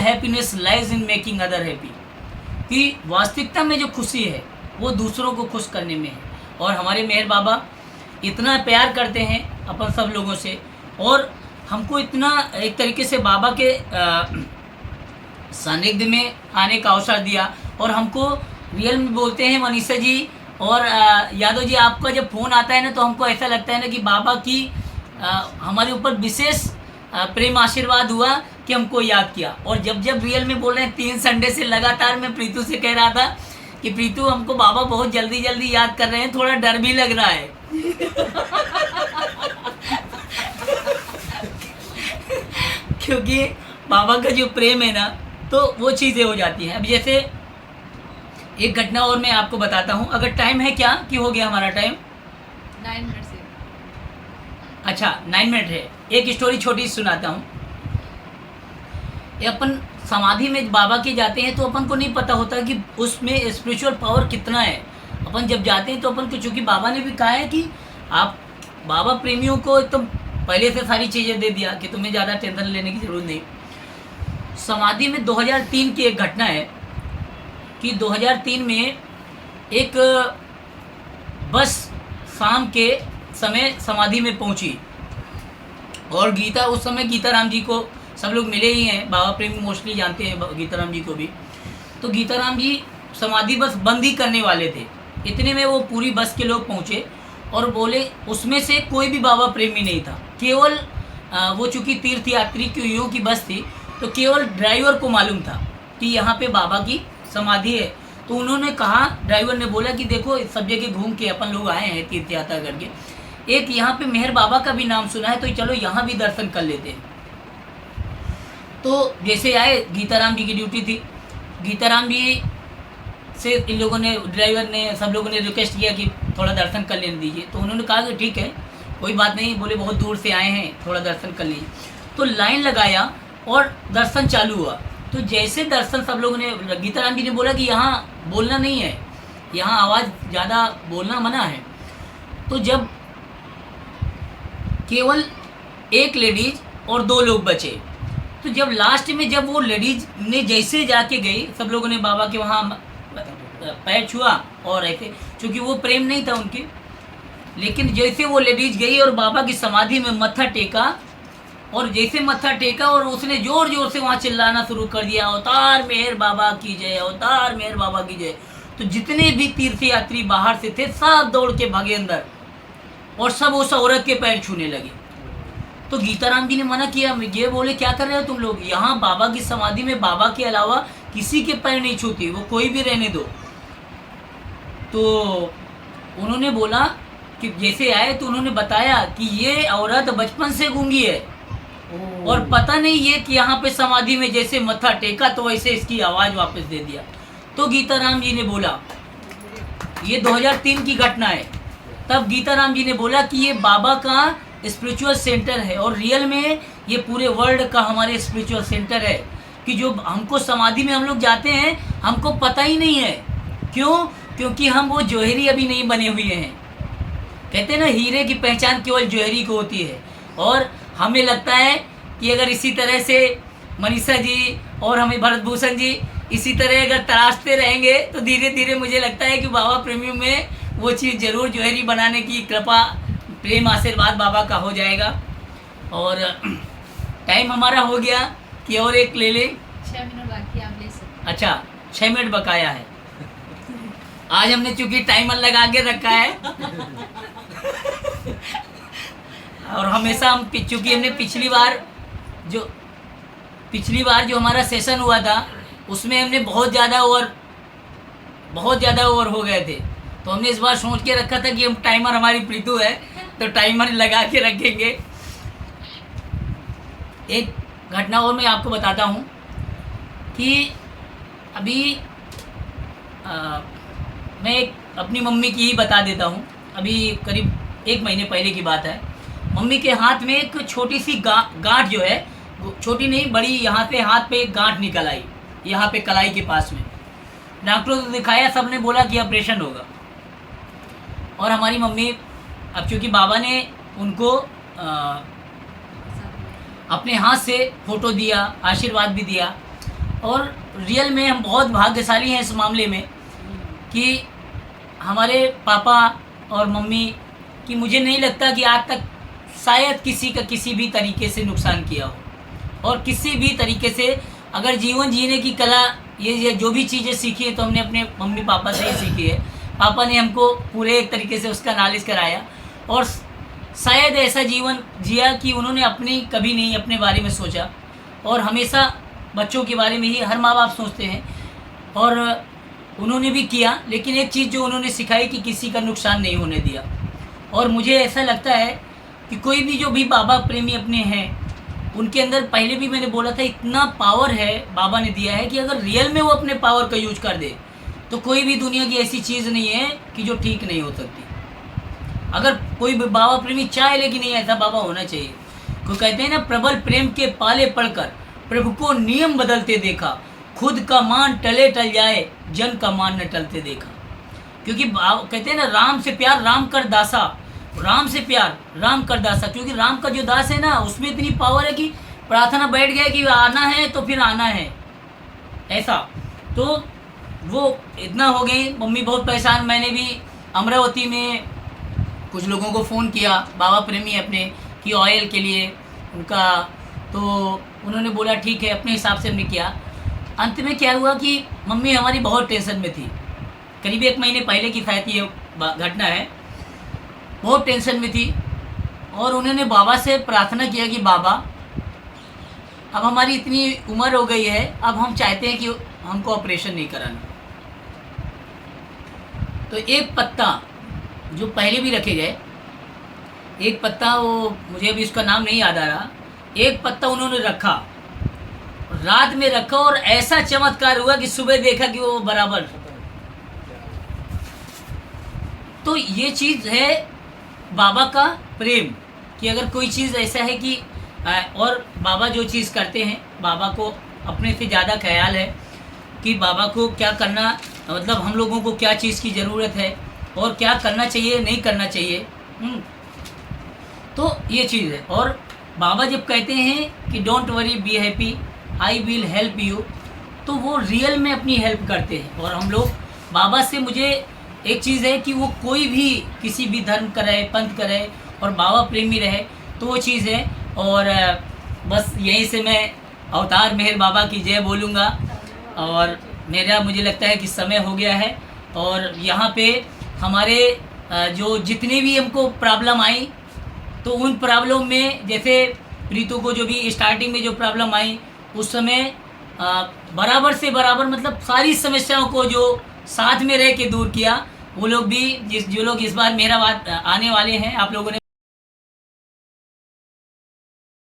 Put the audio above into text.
Happiness lies in making other happy, कि वास्तविकता में जो खुशी है वो दूसरों को खुश करने में है। और हमारे मेहर बाबा इतना प्यार करते हैं अपन सब लोगों से, और हमको इतना एक तरीके से बाबा के सानिध्य में आने का अवसर दिया। और हमको रियल में बोलते हैं मनीषा जी और यादव जी, आपका जब फ़ोन आता है ना तो हमको ऐसा लगता है ना कि बाबा की हमारे ऊपर विशेष प्रेम आशीर्वाद हुआ कि हमको याद किया। और जब जब रियल में बोल रहे हैं, 3 संडे से लगातार मैं प्रीतू से कह रहा था कि प्रीतू हमको बाबा बहुत जल्दी जल्दी याद कर रहे हैं, थोड़ा डर भी लग रहा है। क्योंकि बाबा का जो प्रेम है ना तो वो चीज़ें हो जाती हैं। अब जैसे एक घटना और मैं आपको बताता हूँ, अगर टाइम है क्या कि हो गया हमारा टाइम? 9 मिनट से। अच्छा 9 मिनट है। एक स्टोरी छोटी सी सुनाता हूँ। ये अपन समाधि में बाबा के जाते हैं तो अपन को नहीं पता होता कि उसमें स्पिरिचुअल पावर कितना है। अपन जब जाते हैं तो अपन को, चूँकि बाबा ने भी कहा है कि आप बाबा प्रेमियों को एकदम पहले से सारी चीज़ें दे दिया कि तुम्हें ज़्यादा टेंशन लेने की ज़रूरत नहीं। समाधि में 2003 की एक घटना है कि 2003 में एक बस शाम के समय समाधि में पहुंची, और गीता, उस समय गीताराम जी को सब लोग मिले ही हैं, बाबा प्रेमी मोस्टली जानते हैं गीताराम जी को भी। तो गीताराम जी समाधि बस बंद ही करने वाले थे, इतने में वो पूरी बस के लोग पहुंचे और बोले, उसमें से कोई भी बाबा प्रेमी नहीं था, केवल वो चूँकि तीर्थ यात्री की यूँ की बस थी तो केवल ड्राइवर को मालूम था कि यहाँ पे बाबा की समाधि है। तो उन्होंने कहा, ड्राइवर ने बोला कि देखो सब जगह घूम के अपन लोग आए हैं तीर्थ यात्रा करके, एक यहाँ पे मेहर बाबा का भी नाम सुना है तो चलो यहाँ भी दर्शन कर लेते हैं। तो जैसे आए, गीताराम जी की ड्यूटी थी, गीताराम जी से इन लोगों ने, ड्राइवर ने, सब लोगों ने रिक्वेस्ट किया कि थोड़ा दर्शन कर लेने दीजिए। तो उन्होंने कहा कि ठीक है कोई बात नहीं, बोले बहुत दूर से आए हैं, थोड़ा दर्शन कर लीजिए। तो लाइन लगाया और दर्शन चालू हुआ। तो जैसे दर्शन सब लोगों ने, गीताराम जी ने बोला कि यहाँ बोलना नहीं है, यहाँ आवाज़ ज़्यादा बोलना मना है। तो जब केवल एक लेडीज और 2 लोग बचे, तो जब लास्ट में जब वो लेडीज ने जैसे जाके गई, सब लोगों ने बाबा के वहाँ पैर छुआ और ऐसे, क्योंकि वो प्रेम नहीं था उनके, लेकिन जैसे वो लेडीज गई और बाबा की समाधि में मत्था टेका, और जैसे मत्था टेका और उसने जोर जोर से वहाँ चिल्लाना शुरू कर दिया, अवतार मेहर बाबा की जय, अवतार मेहर बाबा की जय। तो जितने भी तीर्थ यात्री बाहर से थे सब दौड़ के भागे अंदर, और सब उस औरत के पैर छूने लगे। तो गीताराम जी ने मना किया, ये बोले क्या कर रहे हो तुम लोग, यहाँ बाबा की समाधि में बाबा के अलावा किसी के पैर नहीं छूती, वो कोई भी रहने दो। तो उन्होंने बोला कि जैसे आए तो उन्होंने बताया कि ये औरत बचपन से गूंगी है, और पता नहीं ये कि यहाँ पे समाधि में जैसे मत्था टेका तो वैसे इसकी आवाज़ वापस दे दिया। तो गीताराम जी ने बोला, ये 2003 की घटना है, तब गीताराम जी ने बोला कि ये बाबा का स्पिरिचुअल सेंटर है, और रियल में ये पूरे वर्ल्ड का हमारे स्पिरिचुअल सेंटर है, कि जो हमको समाधि में हम लोग जाते हैं हमको पता ही नहीं है। क्यों? क्योंकि हम वो जौहरी अभी नहीं बने हुए हैं। कहते हैं ना, हीरे की पहचान केवल जौहरी को होती है। और हमें लगता है कि अगर इसी तरह से मनीषा जी और हमें भरत भूषण जी इसी तरह अगर तराशते रहेंगे तो धीरे धीरे मुझे लगता है कि बाबा प्रेमियों में वो चीज़ ज़रूर जौहरी बनाने की कृपा, प्रेम, आशीर्वाद बाबा का हो जाएगा। और टाइम हमारा हो गया कि और एक ले ले। 6 मिनट बाकी, आप ले सकते। अच्छा 6 मिनट बकाया है। आज हमने चूँकि टाइमर लगा के रखा है और हमेशा हम, चूँकि हमने पिछली बार जो हमारा सेशन हुआ था उसमें हमने बहुत ज़्यादा ओवर हो गए थे, तो हमने इस बार सोच के रखा था कि हम टाइमर, हमारी प्रीतु है तो टाइमर लगा के रखेंगे। एक घटना और मैं आपको बताता हूँ कि अभी मैं अपनी मम्मी की ही बता देता हूँ। अभी करीब 1 महीने पहले की बात है। मम्मी के हाथ में एक छोटी सी गांठ जो है, छोटी नहीं बड़ी, यहाँ पे हाथ पे एक गांठ निकल आई, यहाँ पे कलाई के पास में। डॉक्टरों को दिखाया, सब ने बोला कि ऑपरेशन होगा। और हमारी मम्मी, अब चूँकि बाबा ने उनको अपने हाथ से फोटो दिया, आशीर्वाद भी दिया, और रियल में हम बहुत भाग्यशाली हैं इस मामले में कि हमारे पापा और मम्मी की मुझे नहीं लगता कि आज तक शायद किसी का किसी भी तरीके से नुकसान किया हो। और किसी भी तरीके से अगर जीवन जीने की कला ये जो भी चीज़ें सीखी है तो हमने अपने मम्मी पापा से ही सीखी है। पापा ने हमको पूरे एक तरीके से उसका नॉलेज कराया और शायद ऐसा जीवन जिया कि उन्होंने अपनी कभी नहीं अपने बारे में सोचा। और हमेशा बच्चों के बारे में ही हर माँ बाप सोचते हैं और उन्होंने भी किया। लेकिन एक चीज़ जो उन्होंने सिखाई कि किसी का नुकसान नहीं होने दिया। और मुझे ऐसा लगता है कि कोई भी जो भी बाबा प्रेमी अपने हैं उनके अंदर पहले भी मैंने बोला था इतना पावर है बाबा ने दिया है कि अगर रियल में वो अपने पावर का यूज कर दे तो कोई भी दुनिया की ऐसी चीज़ नहीं है कि जो ठीक नहीं हो सकती। अगर कोई भी बाबा प्रेमी चाहे लेकिन नहीं ऐसा बाबा होना चाहिए। कोई कहते हैं ना, प्रबल प्रेम के पाले पड़कर प्रभु को नियम बदलते देखा, खुद का मान टले टल जाए जन का मान न टलते देखा। क्योंकि कहते हैं ना, राम से प्यार राम कर दासा, राम से प्यार राम कर दासा। क्योंकि राम का जो दास है ना उसमें इतनी पावर है कि प्रार्थना बैठ गया कि आना है तो फिर आना है ऐसा। तो वो इतना हो गई, मम्मी बहुत परेशान। मैंने भी अमरावती में कुछ लोगों को फ़ोन किया बाबा प्रेमी अपने कि ऑयल के लिए उनका, तो उन्होंने बोला ठीक है, अपने हिसाब से हमने किया। अंत में क्या हुआ कि मम्मी हमारी बहुत टेंशन में थी। करीब 1 महीने पहले की शायद ये घटना है। बहुत टेंशन में थी और उन्होंने बाबा से प्रार्थना किया कि बाबा अब हमारी इतनी उम्र हो गई है, अब हम चाहते हैं कि हमको ऑपरेशन नहीं कराना। तो एक पत्ता जो पहले भी रखे गए, एक पत्ता, वो मुझे अभी उसका नाम नहीं याद आ रहा, एक पत्ता उन्होंने रखा, रात में रखा और ऐसा चमत्कार हुआ कि सुबह देखा कि वो बराबर। तो ये चीज़ है बाबा का प्रेम कि अगर कोई चीज़ ऐसा है कि और बाबा जो चीज़ करते हैं, बाबा को अपने से ज़्यादा ख्याल है कि बाबा को क्या करना, मतलब हम लोगों को क्या चीज़ की ज़रूरत है और क्या करना चाहिए नहीं करना चाहिए। तो ये चीज़ है। और बाबा जब कहते हैं कि don't worry be happy I will help you, तो वो रियल में अपनी हेल्प करते हैं। और हम लोग बाबा से, मुझे एक चीज़ है कि वो कोई भी किसी भी धर्म का रहे, पंथ का रहे और बाबा प्रेमी रहे, तो वो चीज़ है। और बस यहीं से मैं अवतार मेहर बाबा की जय बोलूँगा। और मुझे लगता है कि समय हो गया है और यहाँ पे हमारे जो जितने भी हमको प्रॉब्लम आई, तो उन प्रॉब्लम में जैसे प्रीतु को जो भी स्टार्टिंग में जो प्रॉब्लम आई उस समय बराबर से बराबर, मतलब सारी समस्याओं को जो साथ में रह के दूर किया, वो लोग भी जो लोग इस बार मेरा बात आने वाले हैं, आप लोगों ने